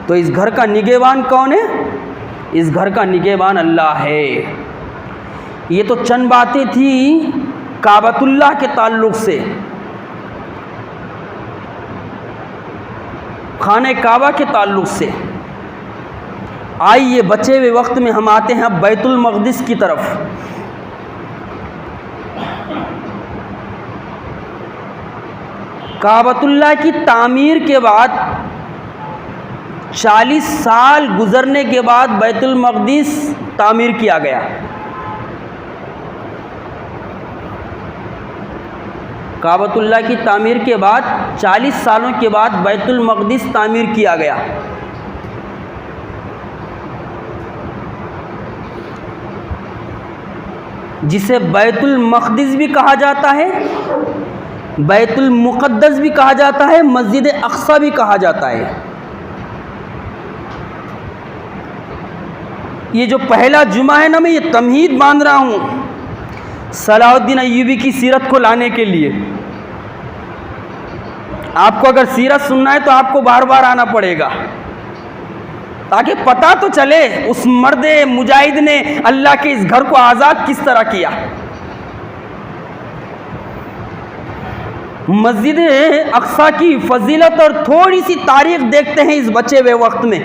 تو اس گھر کا نگہبان کون ہے؟ اس گھر کا نگہبان اللہ ہے۔ یہ تو چند باتیں تھیں کعبۃ اللہ کے تعلق سے، خانہ کعبہ کے تعلق سے۔ آئیے بچے ہوئے وقت میں ہم آتے ہیں اب بیت المقدس کی طرف۔ کعبۃ اللہ کی تعمیر کے بعد 40 سال گزرنے کے بعد بیت المقدس تعمیر کیا گیا۔ کعبۃ اللہ کی تعمیر کے بعد 40 سالوں کے بعد بیت المقدس تعمیر کیا گیا۔ جسے بیت المقدس بھی کہا جاتا ہے، بیت المقدس بھی کہا جاتا ہے، مسجد اقصی بھی کہا جاتا ہے۔ یہ جو پہلا جمعہ ہے نا، میں یہ تمہید باندھ رہا ہوں صلاح الدین ایوبی کی سیرت کو لانے کے لیے۔ آپ کو اگر سیرت سننا ہے تو آپ کو بار بار آنا پڑے گا، تاکہ پتہ تو چلے اس مرد مجاہد نے اللہ کے اس گھر کو آزاد کس طرح کیا۔ مسجد اقصی کی فضیلت اور تھوڑی سی تاریخ دیکھتے ہیں اس بچے ہوئے وقت میں۔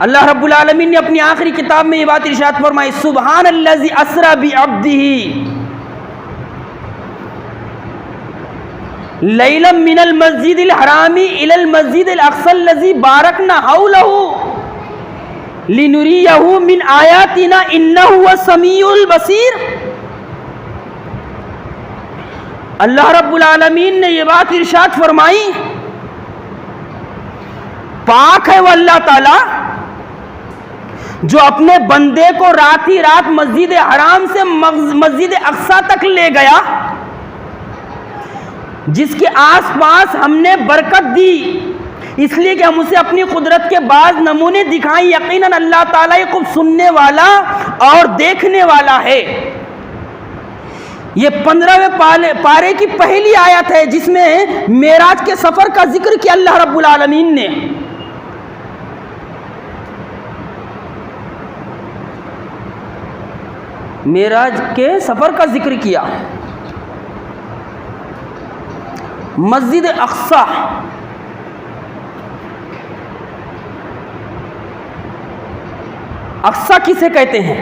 اللہ رب العالمین نے اپنی آخری کتاب میں یہ بات ارشاد فرمائی، سبحان الذی اسری بعبدہ لیلا من المسجد الحرام الی المسجد الاقصی الذی بارکنا حولہ لنریہ من آیاتنا انہ هو السمیع البصیر۔ اللہ رب العالمین نے یہ بات ارشاد فرمائی، پاک ہے وہ اللہ تعالی جو اپنے بندے کو رات ہی رات مسجد حرام سے مسجد اقصی تک لے گیا، جس کے آس پاس ہم نے برکت دی، اس لیے کہ ہم اسے اپنی قدرت کے بعض نمونے دکھائیں۔ یقیناً اللہ تعالیٰ خوب سننے والا اور دیکھنے والا ہے۔ یہ 15ویں پارے کی پہلی آیت ہے جس میں معراج کے سفر کا ذکر کیا اللہ رب العالمین نے۔ معراج کے سفر کا ذکر کیا۔ مسجد اقصی اقصی کسے کہتے ہیں؟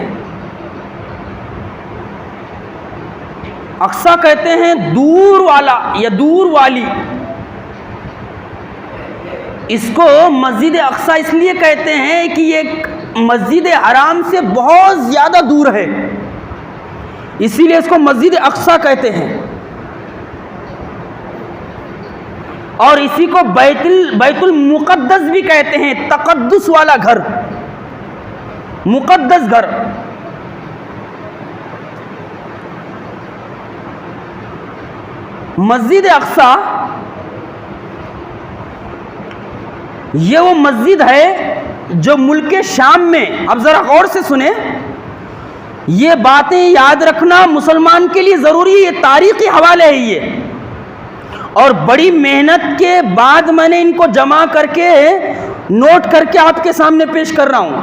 اقصی کہتے ہیں دور والا یا دور والی۔ اس کو مسجد اقصی اس لیے کہتے ہیں کہ یہ مسجد حرام سے بہت زیادہ دور ہے، اسی لیے اس کو مسجد اقصی کہتے ہیں۔ اور اسی کو بیت المقدس بھی کہتے ہیں، تقدس والا گھر، مقدس گھر۔ مسجد اقصی یہ وہ مسجد ہے جو ملک شام میں، اب ذرا غور سے سنیں، یہ باتیں یاد رکھنا مسلمان کے لیے ضروری ہے، یہ تاریخی حوالے ہے یہ، اور بڑی محنت کے بعد میں نے ان کو جمع کر کے نوٹ کر کے آپ کے سامنے پیش کر رہا ہوں۔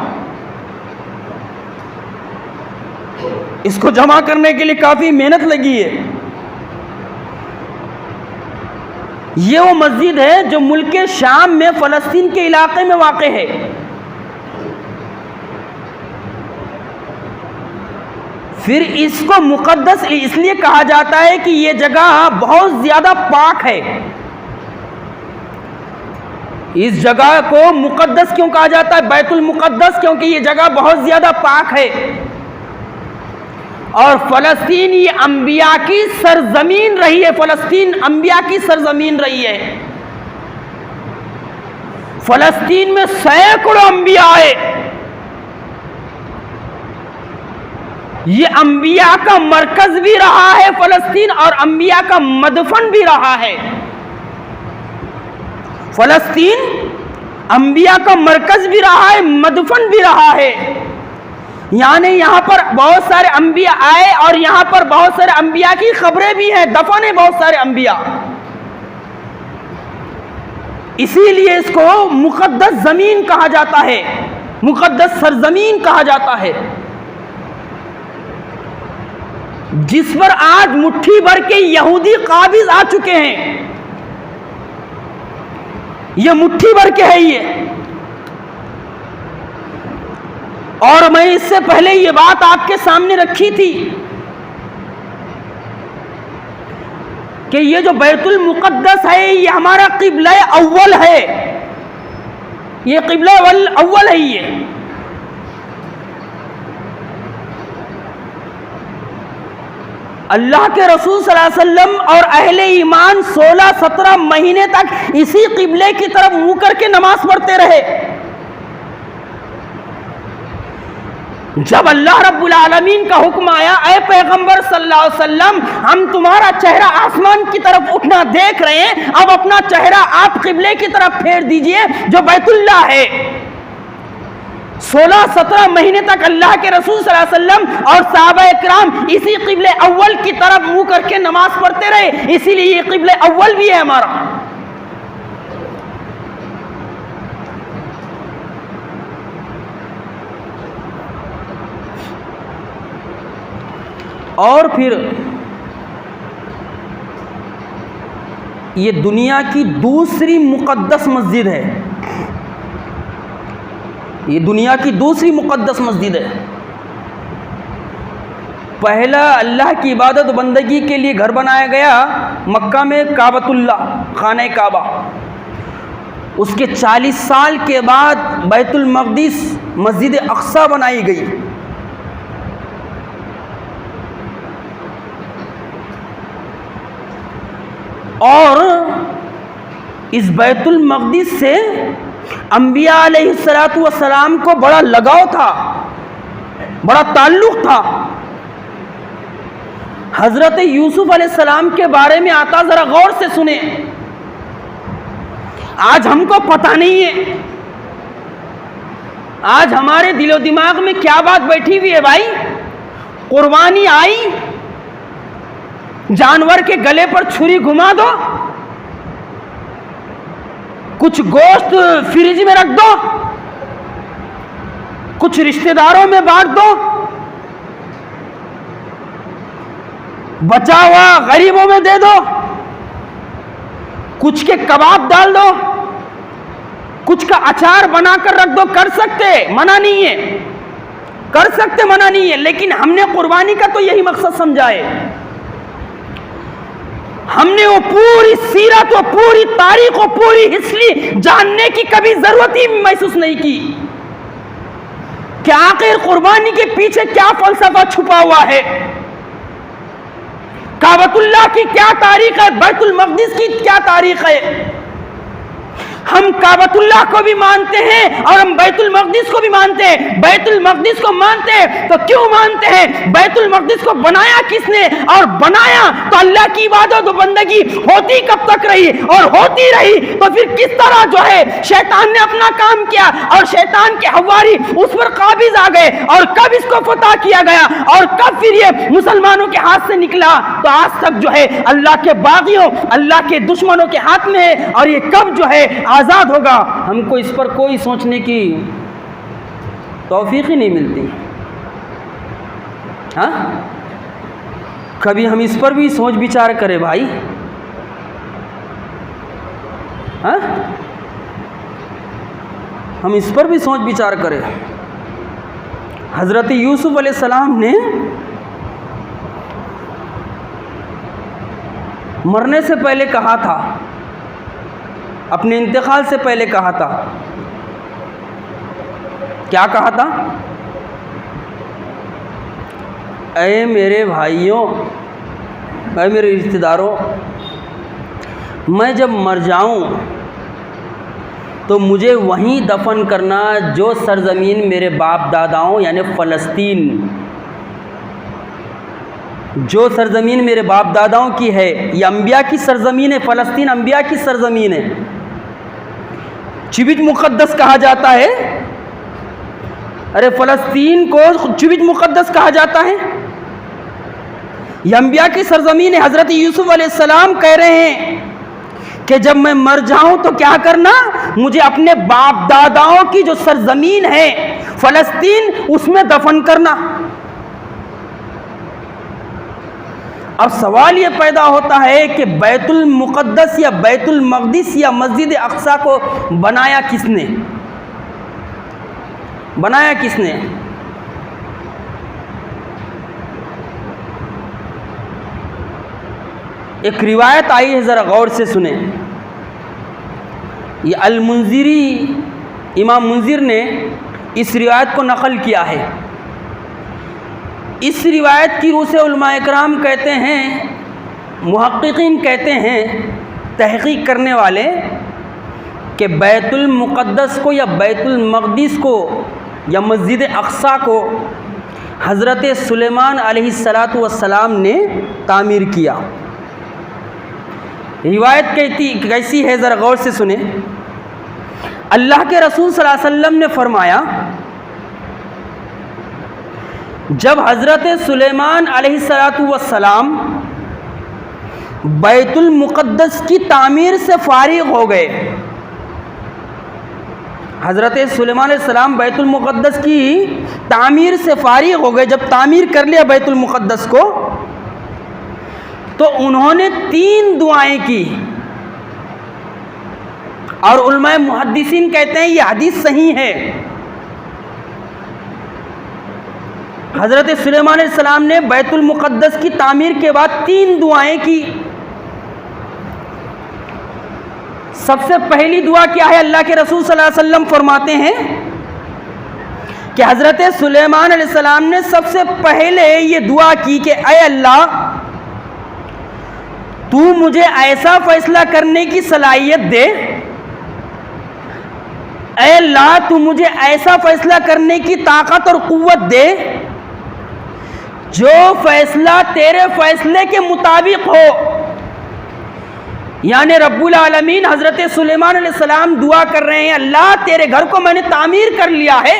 اس کو جمع کرنے کے لیے کافی محنت لگی ہے۔ یہ وہ مسجد ہے جو ملک شام میں فلسطین کے علاقے میں واقع ہے۔ پھر اس کو مقدس اس لیے کہا جاتا ہے کہ یہ جگہ بہت زیادہ پاک ہے۔ اس جگہ کو مقدس کیوں کہا جاتا ہے؟ بیت المقدس، کیونکہ یہ جگہ بہت زیادہ پاک ہے، اور فلسطین یہ انبیاء کی سرزمین رہی ہے، فلسطین انبیاء کی سرزمین رہی ہے۔ فلسطین میں سینکڑوں انبیاء آئے، یہ انبیاء کا مرکز بھی رہا ہے فلسطین، اور انبیاء کا مدفن بھی رہا ہے۔ فلسطین انبیاء کا مرکز بھی رہا ہے، مدفن بھی رہا ہے، یعنی یہاں پر بہت سارے انبیاء آئے اور یہاں پر بہت سارے انبیاء کی قبریں بھی ہیں، دفن ہیں بہت سارے انبیاء۔ اسی لیے اس کو مقدس زمین کہا جاتا ہے، مقدس سرزمین کہا جاتا ہے، جس پر آج مٹھی بھر کے یہودی قابض آ چکے ہیں۔ یہ مٹھی بھر کے ہے یہ۔ اور میں اس سے پہلے یہ بات آپ کے سامنے رکھی تھی کہ یہ جو بیت المقدس ہے یہ ہمارا قبلہ اول ہے، یہ قبلہ اول ہے۔ یہ اللہ کے رسول صلی اللہ علیہ وسلم اور اہل ایمان 16-17 مہینے تک اسی قبلے کی طرف منہ کر کے نماز پڑھتے رہے۔ جب اللہ رب العالمین کا حکم آیا، اے پیغمبر صلی اللہ علیہ وسلم، ہم تمہارا چہرہ آسمان کی طرف اٹھنا دیکھ رہے ہیں، اب اپنا چہرہ آپ قبلے کی طرف پھیر دیجئے جو بیت اللہ ہے۔ 16-17 مہینے تک اللہ کے رسول صلی اللہ علیہ وسلم اور صحابہ کرام اسی قبلے اول کی طرف منہ کر کے نماز پڑھتے رہے، اسی لیے یہ قبلے اول بھی ہے ہمارا۔ اور پھر یہ دنیا کی دوسری مقدس مسجد ہے، یہ دنیا کی دوسری مقدس مسجد ہے۔ پہلا اللہ کی عبادت و بندگی کے لیے گھر بنایا گیا مکہ میں کعبۃ اللہ، خانہ کعبہ۔ اس کے 40 سال کے بعد بیت المقدس مسجد اقصی بنائی گئی۔ اور اس بیت المقدس سے انبیاء علیہ السلام کو بڑا لگاؤ تھا، بڑا تعلق تھا۔ حضرت یوسف علیہ السلام کے بارے میں آتا، ذرا غور سے سنیں۔ آج ہم کو پتہ نہیں ہے، آج ہمارے دل و دماغ میں کیا بات بیٹھی ہوئی ہے بھائی؟ قربانی آئی، جانور کے گلے پر چھری گھما دو، کچھ گوشت فریج میں رکھ دو، کچھ رشتہ داروں میں بانٹ دو، بچا ہوا غریبوں میں دے دو، کچھ کے کباب ڈال دو، کچھ کا اچار بنا کر رکھ دو۔ کر سکتے، منع نہیں ہے، کر سکتے، منع نہیں ہے، لیکن ہم نے قربانی کا تو یہی مقصد سمجھا ہے۔ ہم نے وہ پوری سیرت، وہ پوری تاریخ، وہ پوری ہسٹری جاننے کی کبھی ضرورت ہی محسوس نہیں کی کہ آخر قربانی کے پیچھے کیا فلسفہ چھپا ہوا ہے، کعبۃ اللہ کی کیا تاریخ ہے، بیت المقدس کی کیا تاریخ ہے۔ ہم کعبۃ اللہ کو بھی مانتے ہیں اور ہم بیت المقدس کو بھی مانتے ہیں۔ بیت المقدس کو مانتے ہیں تو کیوں مانتے ہیں؟ بیت المقدس کو بنایا کس نے؟ اور بنایا تو اللہ کی عبادت و بندگی ہوتی کب تک رہی اور ہوتی رہی، تو پھر کس طرح جو ہے شیطان نے اپنا کام کیا اور شیطان کے حواری اس پر قابض آ گئے، اور کب اس کو فتح کیا گیا اور کب پھر یہ مسلمانوں کے ہاتھ سے نکلا، تو آج تک جو ہے اللہ کے باغیوں، اللہ کے دشمنوں کے ہاتھ میں ہے، اور یہ کب جو ہے آزاد ہوگا، ہم کو اس پر کوئی سوچنے کی توفیق ہی نہیں ملتی۔ ہاں، کبھی ہم اس پر بھی سوچ بچار کریں بھائی۔ ہاں، ہم اس پر بھی سوچ بچار کریں۔ حضرت یوسف علیہ السلام نے مرنے سے پہلے کہا تھا، اپنے انتقال سے پہلے کہا تھا، کیا کہا تھا؟ اے میرے بھائیوں، اے میرے رشتہ داروں، میں جب مر جاؤں تو مجھے وہیں دفن کرنا جو سرزمین میرے باپ داداؤں یعنی فلسطین، جو سرزمین میرے باپ داداؤں کی ہے، یہ انبیاء کی سرزمین ہے، فلسطین انبیاء کی سرزمین ہے، چبٹ مقدس کہا جاتا ہے۔ ارے فلسطین کو چبٹ مقدس کہا جاتا ہے، یہ انبیاء کی سرزمین ہے۔ حضرت یوسف علیہ السلام کہہ رہے ہیں کہ جب میں مر جاؤں تو کیا کرنا، مجھے اپنے باپ داداؤں کی جو سرزمین ہے فلسطین اس میں دفن کرنا۔ اب سوال یہ پیدا ہوتا ہے کہ بیت المقدس یا بیت المقدس یا مسجد اقصی کو بنایا کس نے؟ بنایا کس نے؟ ایک روایت آئی ہے، ذرا غور سے سنیں۔ یہ المنذری، امام منذر نے اس روایت کو نقل کیا ہے۔ اس روایت کی روح سے علماء کرام کہتے ہیں، محققین کہتے ہیں، تحقیق کرنے والے، کہ بیت المقدس کو یا بیت المقدس کو یا مسجد اقصی کو حضرت سلیمان علیہ السلام نے تعمیر کیا۔ روایت کیسی ہے، ذرا غور سے سنیں۔ اللہ کے رسول صلی اللہ علیہ وسلم نے فرمایا، جب حضرت سلیمان علیہ السلام بیت المقدس کی تعمیر سے فارغ ہو گئے، حضرت سلیمان علیہ السلام بیت المقدس کی تعمیر سے فارغ ہو گئے، جب تعمیر کر لیا بیت المقدس کو تو انہوں نے 3 دعائیں کی، اور علماء محدثین کہتے ہیں یہ حدیث صحیح ہے۔ حضرت سلیمان علیہ السلام نے بیت المقدس کی تعمیر کے بعد 3 دعائیں کی۔ سب سے پہلی دعا کیا ہے؟ اللہ کے رسول صلی اللہ علیہ وسلم فرماتے ہیں کہ حضرت سلیمان علیہ السلام نے سب سے پہلے یہ دعا کی کہ اے اللہ، تو مجھے ایسا فیصلہ کرنے کی صلاحیت دے، اے اللہ تو مجھے ایسا فیصلہ کرنے کی طاقت اور قوت دے جو فیصلہ تیرے فیصلے کے مطابق ہو۔ یعنی رب العالمین حضرت سلیمان علیہ السلام دعا کر رہے ہیں، اللہ تیرے گھر کو میں نے تعمیر کر لیا ہے،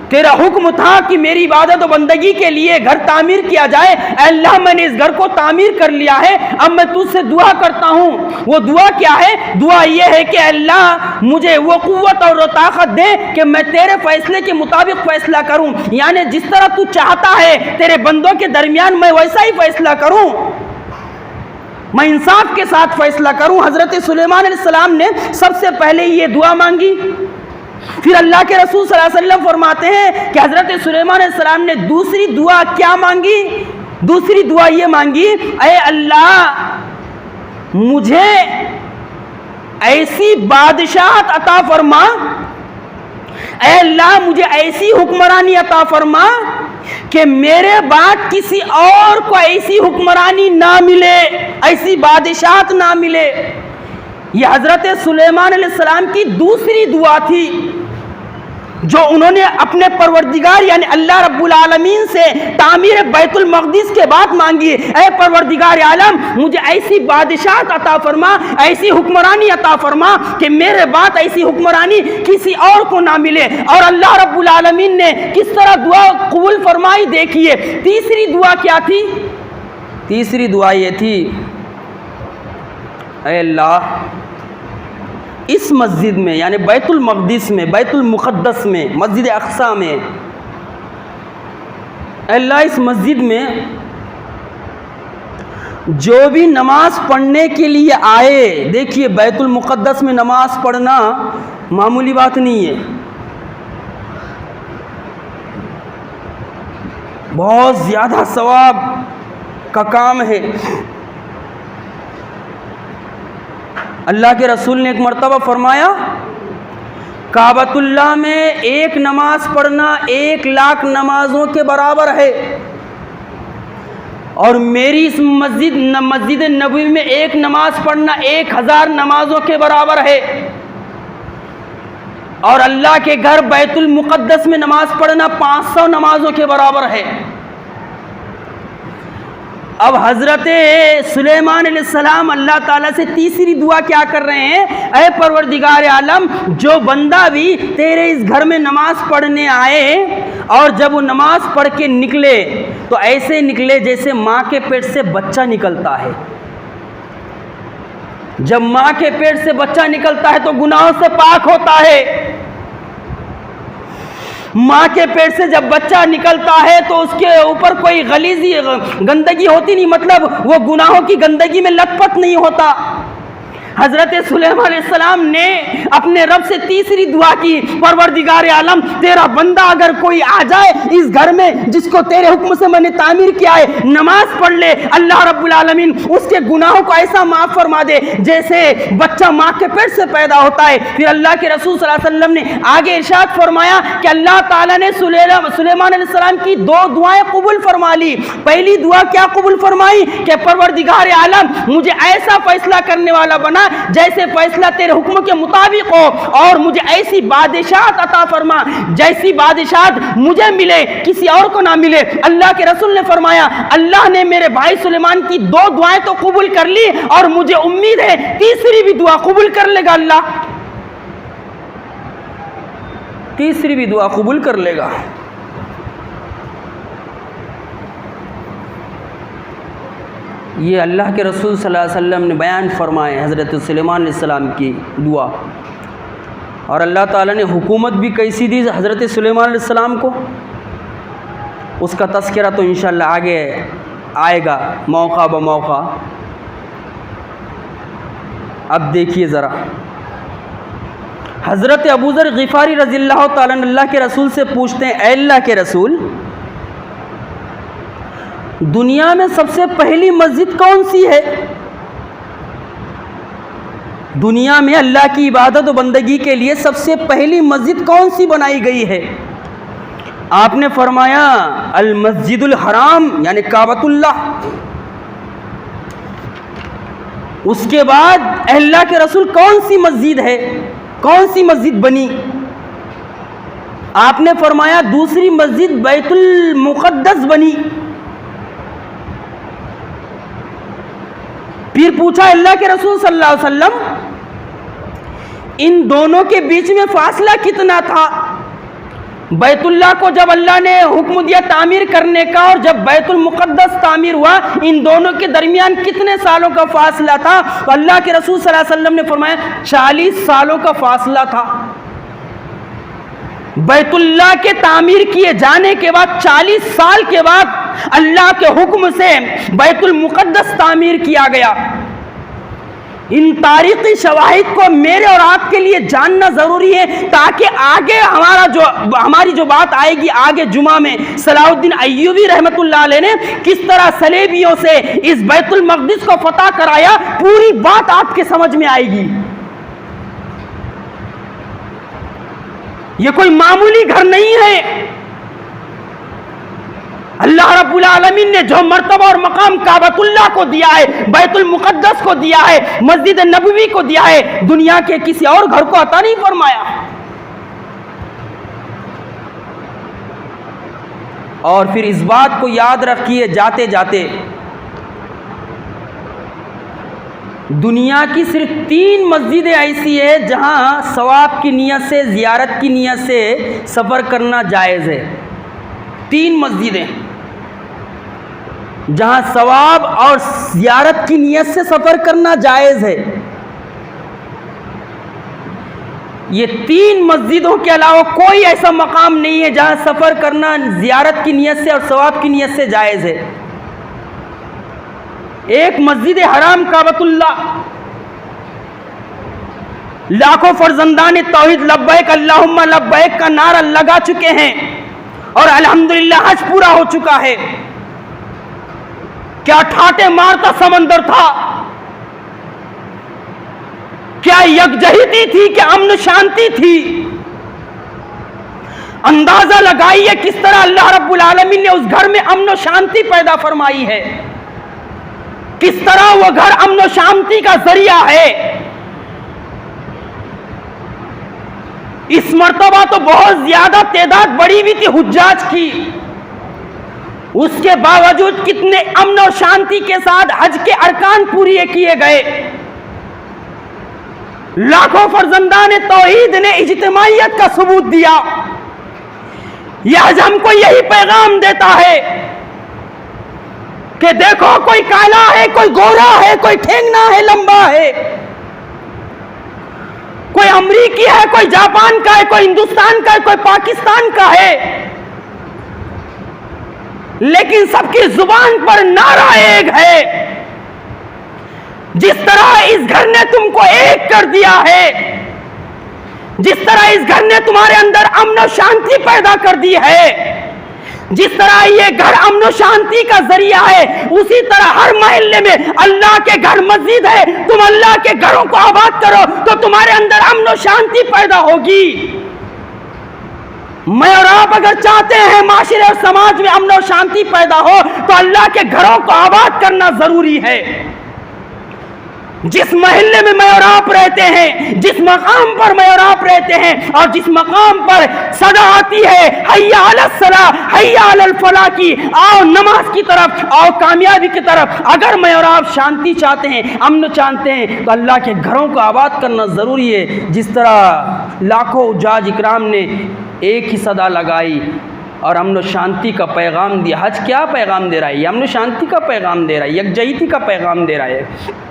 تیرا حکم تھا کہ میری عبادت و بندگی کے لیے گھر تعمیر کیا جائے، اے اللہ میں نے اس گھر کو تعمیر کر لیا ہے، اب میں تجھ سے دعا کرتا ہوں۔ وہ دعا کیا ہے؟ دعا یہ ہے کہ اللہ مجھے وہ قوت اور طاقت دے کہ میں تیرے فیصلے کے مطابق فیصلہ کروں، یعنی جس طرح تو چاہتا ہے تیرے بندوں کے درمیان میں ویسا ہی فیصلہ کروں، میں انصاف کے ساتھ فیصلہ کروں۔ حضرت سلیمان علیہ السلام نے سب سے پہلے یہ دعا مانگی۔ پھر اللہ کے رسول صلی اللہ علیہ وسلم فرماتے ہیں کہ حضرت سلیمان علیہ السلام نے دوسری دعا کیا مانگی؟ دوسری دعا یہ مانگی، اے اللہ مجھے ایسی بادشاہت عطا فرما، اے اللہ مجھے ایسی حکمرانی عطا فرما کہ میرے بعد کسی اور کو ایسی حکمرانی نہ ملے، ایسی بادشاہت نہ ملے۔ یہ حضرت سلیمان علیہ السلام کی دوسری دعا تھی جو انہوں نے اپنے پروردگار یعنی اللہ رب العالمین سے تعمیر بیت المقدس کے بعد مانگی، اے پروردگار عالم مجھے ایسی بادشاہت عطا فرما، ایسی حکمرانی عطا فرما کہ میرے بعد ایسی حکمرانی کسی اور کو نہ ملے۔ اور اللہ رب العالمین نے کس طرح دعا قبول فرمائی دیکھیے۔ تیسری دعا کیا تھی؟ تیسری دعا یہ تھی، اے اللہ اس مسجد میں یعنی بیت المقدس میں، بیت المقدس میں، مسجد اقصی میں، اللہ اس مسجد میں جو بھی نماز پڑھنے کے لیے آئے، دیکھیے بیت المقدس میں نماز پڑھنا معمولی بات نہیں ہے، بہت زیادہ ثواب کا کام ہے۔ اللہ کے رسول نے ایک مرتبہ فرمایا، کعبۃ اللہ میں ایک نماز پڑھنا 1,00,000 نمازوں کے برابر ہے، اور میری اس مسجد نبوی میں ایک نماز پڑھنا 1,000 نمازوں کے برابر ہے، اور اللہ کے گھر بیت المقدس میں نماز پڑھنا 500 نمازوں کے برابر ہے۔ اب حضرت سلیمان علیہ السلام اللہ تعالیٰ سے تیسری دعا کیا کر رہے ہیں، اے پروردگار عالم جو بندہ بھی تیرے اس گھر میں نماز پڑھنے آئے اور جب وہ نماز پڑھ کے نکلے تو ایسے نکلے جیسے ماں کے پیٹ سے بچہ نکلتا ہے، جب ماں کے پیٹ سے بچہ نکلتا ہے تو گناہوں سے پاک ہوتا ہے. ماں کے پیٹ سے جب بچہ نکلتا ہے تو اس کے اوپر کوئی غلیظی گندگی ہوتی نہیں، مطلب وہ گناہوں کی گندگی میں لت پت نہیں ہوتا. حضرت سلیمان علیہ السلام نے اپنے رب سے تیسری دعا کی، پروردگار عالم تیرا بندہ اگر کوئی آ جائے اس گھر میں جس کو تیرے حکم سے میں نے تعمیر کیا ہے، نماز پڑھ لے، اللہ رب العالمین اس کے گناہوں کو ایسا معاف فرما دے جیسے بچہ ماں کے پیٹ سے پیدا ہوتا ہے. پھر اللہ کے رسول صلی اللہ علیہ وسلم نے آگے ارشاد فرمایا کہ اللہ تعالیٰ نے سلیمان علیہ السلام کی 2 دعائیں قبول فرما لی. پہلی دعا کیا قبول فرمائی کہ پروردگار عالم مجھے ایسا فیصلہ کرنے والا بنا جیسے فیصلہ تیرے حکم کے مطابق ہو، اور مجھے ایسی بادشاہت عطا فرما جیسی بادشاہت مجھے ملے کسی اور کو نہ ملے. اللہ کے رسول نے فرمایا اللہ نے میرے بھائی سلیمان کی 2 دعائیں تو قبول کر لی، اور مجھے امید ہے تیسری بھی دعا قبول کر لے گا. اللہ تیسری بھی دعا قبول کر لے گا. یہ اللہ کے رسول صلی اللہ علیہ وسلم نے بیان فرمائے حضرت سلیمان علیہ السلام کی دعا. اور اللہ تعالیٰ نے حکومت بھی کیسی دی حضرت سلیمان علیہ السلام کو، اس کا تذکرہ تو انشاءاللہ آگے آئے گا موقع بموقع. اب دیکھیے ذرا، حضرت ابوذر غفاری رضی اللہ تعالیٰ عنہ اللہ کے رسول سے پوچھتے ہیں، اے اللہ کے رسول، دنیا میں سب سے پہلی مسجد کون سی ہے؟ دنیا میں اللہ کی عبادت و بندگی کے لیے سب سے پہلی مسجد کون سی بنائی گئی ہے؟ آپ نے فرمایا المسجد الحرام یعنی کعبۃ اللہ. اس کے بعد اللہ کے رسول کون سی مسجد ہے، کون سی مسجد بنی؟ آپ نے فرمایا دوسری مسجد بیت المقدس بنی. پھر پوچھا اللہ کے رسول صلی اللہ علیہ وسلم ان دونوں کے بیچ میں فاصلہ کتنا تھا؟ بیت اللہ کو جب اللہ نے حکم دیا تعمیر کرنے کا اور جب بیت المقدس تعمیر ہوا، ان دونوں کے درمیان کتنے سالوں کا فاصلہ تھا؟ تو اللہ کے رسول صلی اللہ علیہ وسلم نے فرمایا 40 سالوں کا فاصلہ تھا. بیت اللہ کے تعمیر کیے جانے کے بعد 40 سال کے بعد اللہ کے حکم سے بیت المقدس تعمیر کیا گیا. ان تاریخی شواہد کو میرے اور آپ کے لیے جاننا ضروری ہے تاکہ آگے ہماری جو بات آئے گی آگے جمعہ میں، صلاح الدین ایوبی رحمۃ اللہ علیہ نے کس طرح صلیبیوں سے اس بیت المقدس کو فتح کرایا، پوری بات آپ کے سمجھ میں آئے گی. یہ کوئی معمولی گھر نہیں ہے. اللہ رب العالمین نے جو مرتبہ اور مقام کعبۃ اللہ کو دیا ہے، بیت المقدس کو دیا ہے، مسجد نبوی کو دیا ہے، دنیا کے کسی اور گھر کو عطا نہیں فرمایا. اور پھر اس بات کو یاد رکھیے جاتے جاتے، دنیا کی صرف 3 مسجدیں ایسی ہیں جہاں ثواب کی نیت سے، زیارت کی نیت سے سفر کرنا جائز ہے. 3 مسجدیں جہاں ثواب اور زیارت کی نیت سے سفر کرنا جائز ہے. یہ 3 مسجدوں کے علاوہ کوئی ایسا مقام نہیں ہے جہاں سفر کرنا زیارت کی نیت سے اور ثواب کی نیت سے جائز ہے. ایک مسجد حرام کعبۃ اللہ، لاکھوں فرزندان توحید لبیک اللہم لبیک کا نعرہ لگا چکے ہیں اور الحمدللہ حج پورا ہو چکا ہے. کیا ٹھاٹے مارتا سمندر تھا، کیا یکجہتی تھی، کیا امن شانتی تھی. اندازہ لگائیے کس طرح اللہ رب العالمین نے اس گھر میں امن و شانتی پیدا فرمائی ہے، کس طرح وہ گھر امن و شانتی کا ذریعہ ہے. اس مرتبہ تو بہت زیادہ تعداد بڑی ہوئی تھی حجاج کی، اس کے باوجود کتنے امن اور شانتی کے ساتھ حج کے ارکان پورے کیے گئے. لاکھوں فرزندان توحید نے اجتماعیت کا ثبوت دیا. یہ حج ہم کو یہی پیغام دیتا ہے کہ دیکھو کوئی کالا ہے، کوئی گورا ہے، کوئی ٹھینگنا ہے، لمبا ہے، امریکی ہے، کوئی جاپان کا ہے، کوئی ہندوستان کا ہے، کوئی پاکستان کا ہے، لیکن سب کی زبان پر نعرہ ایک ہے. جس طرح اس گھر نے تم کو ایک کر دیا ہے، جس طرح اس گھر نے تمہارے اندر امن و شانتی پیدا کر دی ہے، جس طرح یہ گھر امن و شانتی کا ذریعہ ہے، اسی طرح ہر محلے میں اللہ کے گھر مسجد ہے. تم اللہ کے گھروں کو آباد کرو تو تمہارے اندر امن و شانتی پیدا ہوگی. میں اور آپ اگر چاہتے ہیں معاشرے اور سماج میں امن و شانتی پیدا ہو تو اللہ کے گھروں کو آباد کرنا ضروری ہے. جس محلے میں میں اور آپ رہتے ہیں، جس مقام پر میں اور آپ رہتے ہیں، اور جس مقام پر صدا آتی ہے حی علی الصلاۃ حی علی الفلاح کی، آؤ نماز کی طرف، آؤ کامیابی کی طرف، اگر میں اور آپ شانتی چاہتے ہیں، امن چاہتے ہیں تو اللہ کے گھروں کو آباد کرنا ضروری ہے. جس طرح لاکھوں حجاج اکرام نے ایک ہی صدا لگائی اور امن و شانتی کا پیغام دیا. حج کیا پیغام دے رہا ہے؟ یہ امن و شانتی کا پیغام دے رہا ہے، یکجہتی کا پیغام دے رہا ہے.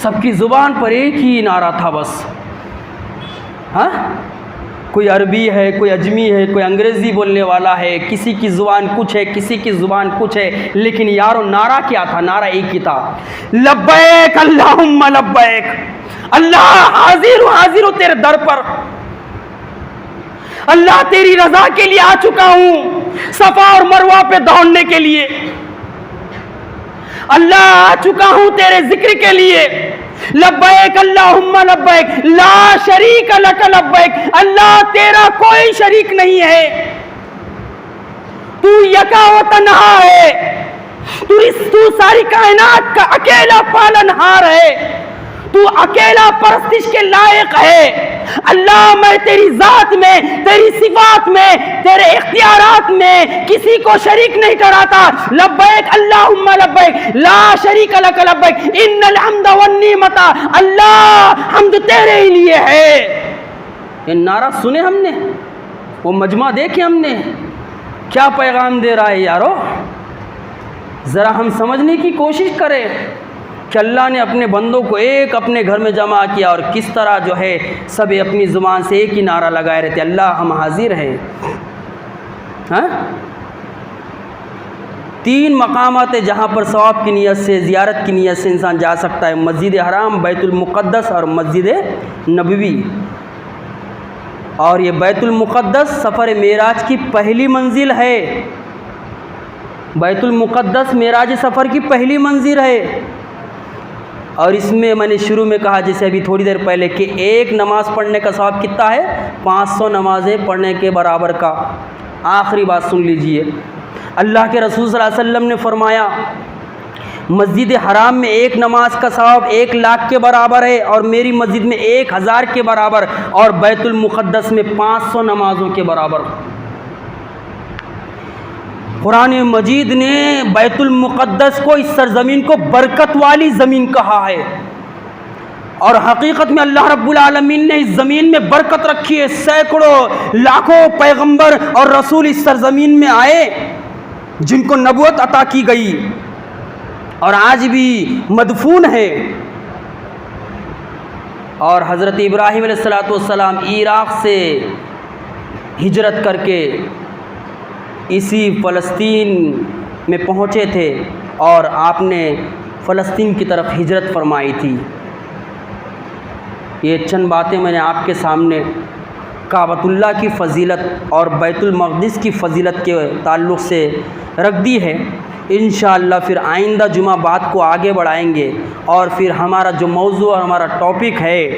سب کی زبان پر ایک ہی نعرہ تھا بس. ہاں، کوئی عربی ہے، کوئی اجمی ہے، کوئی انگریزی بولنے والا ہے، کسی کی زبان کچھ ہے، کسی کی زبان کچھ ہے، لیکن یارو نعرہ کیا تھا؟ نعرہ ایک ہی تھا، لبیک اللہم لبیک. اللہ حاضر ہوں تیرے در پر. اللہ تیری رضا کے لیے آ چکا ہوں، صفا اور مروہ پہ دوڑنے کے لیے. اللہ آ چکا ہوں تیرے ذکر کے لیے. لبیک اللہم لبیک لا شریک لک لبیک. اللہ تیرا کوئی شریک نہیں ہے، تو یکا و تنہا ہے، تو ساری کائنات کا اکیلا پالنہار ہے، تو اکیلا پرستش کے لائق ہے. اللہ میں تیری ذات میں، تیری صفات میں، تیرے اختیارات میں کسی کو شریک نہیں ٹھہراتا. لبیک اللہم لبیک لا شریک لک لبیک ان الحمد والنعمت. اللہ حمد تیرے ہی لیے ہے. یہ نعرہ سنے ہم نے، وہ مجمع دیکھے ہم نے، کیا پیغام دے رہا ہے یارو. ذرا ہم سمجھنے کی کوشش کریں کہ اللہ نے اپنے بندوں کو ایک اپنے گھر میں جمع کیا اور کس طرح جو ہے سب اپنی زبان سے ایک ہی نعرہ لگائے رہتے، اللہ ہم حاضر ہیں. ہاں، 3 مقامات ہیں جہاں پر ثواب کی نیت سے، زیارت کی نیت سے انسان جا سکتا ہے: مسجد حرام، بیت المقدس اور مسجد نبوی. اور یہ بیت المقدس سفر معراج کی پہلی منزل ہے. بیت المقدس معراج سفر کی پہلی منزل ہے. اور اس میں نے شروع میں کہا، جیسے ابھی تھوڑی دیر پہلے، کہ ایک نماز پڑھنے کا ثواب کتنا ہے؟ 500 نمازیں پڑھنے کے برابر کا. آخری بات سن لیجئے، اللہ کے رسول صلی اللہ علیہ وسلم نے فرمایا مسجد حرام میں ایک نماز کا ثواب 1 لاکھ کے برابر ہے، اور میری مسجد میں 1000 کے برابر، اور بیت المقدس میں 500 نمازوں کے برابر. قرآن مجید نے بیت المقدس کو، اس سرزمین کو برکت والی زمین کہا ہے، اور حقیقت میں اللہ رب العالمین نے اس زمین میں برکت رکھی ہے. سینکڑوں لاکھوں پیغمبر اور رسول اس سرزمین میں آئے جن کو نبوت عطا کی گئی اور آج بھی مدفون ہے. اور حضرت ابراہیم علیہ السلام عراق سے ہجرت کر کے اسی فلسطین میں پہنچے تھے، اور آپ نے فلسطین کی طرف ہجرت فرمائی تھی. یہ چند باتیں میں نے آپ کے سامنے کعبۃ اللہ کی فضیلت اور بیت المقدس کی فضیلت کے تعلق سے رکھ دی ہے. انشاءاللہ پھر آئندہ جمعہ بات کو آگے بڑھائیں گے، اور پھر ہمارا جو موضوع اور ہمارا ٹاپک ہے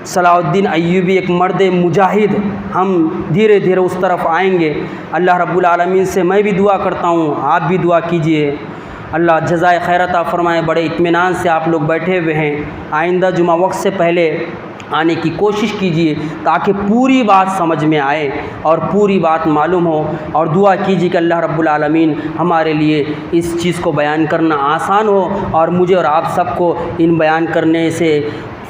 صلاح الدین ایوبی ایک مرد مجاہد، ہم دھیرے دھیرے اس طرف آئیں گے. اللہ رب العالمین سے میں بھی دعا کرتا ہوں، آپ بھی دعا کیجئے. اللہ جزائے خیر عطا فرمائے. بڑے اطمینان سے آپ لوگ بیٹھے ہوئے ہیں. آئندہ جمعہ وقت سے پہلے آنے کی کوشش کیجئے تاکہ پوری بات سمجھ میں آئے اور پوری بات معلوم ہو، اور دعا کیجئے کہ اللہ رب العالمین ہمارے لیے اس چیز کو بیان کرنا آسان ہو، اور مجھے اور آپ سب کو ان بیان کرنے سے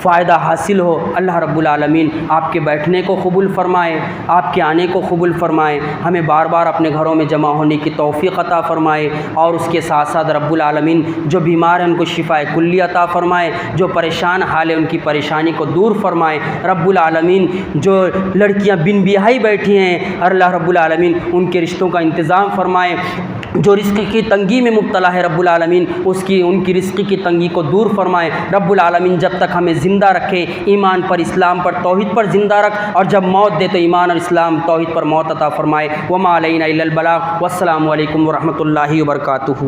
فائدہ حاصل ہو۔ اللہ رب العالمین آپ کے بیٹھنے کو قبول فرمائے، آپ کے آنے کو قبول فرمائے، ہمیں بار بار اپنے گھروں میں جمع ہونے کی توفیق عطا فرمائے، اور اس کے ساتھ ساتھ رب العالمین جو بیمار ہیں ان کو شفاء کلی عطا فرمائے، جو پریشان حال ہے ان کی پریشانی کو دور فرمائے۔ رب العالمین جو لڑکیاں بن بیاہی بیٹھی ہیں، اللہ رب العالمین ان کے رشتوں کا انتظام فرمائے، جو رزق کی تنگی میں مبتلا ہے رب العالمین ان کی رزق کی تنگی کو دور فرمائے۔ رب العالمین جب تک ہمیں زندہ رکھے ایمان پر، اسلام پر، توحید پر زندہ رکھ، اور جب موت دے تو ایمان اور اسلام توحید پر موت عطا فرمائے۔ وما علینا الا البلاغ، والسلام علیکم ورحمۃ اللہ وبرکاتہ۔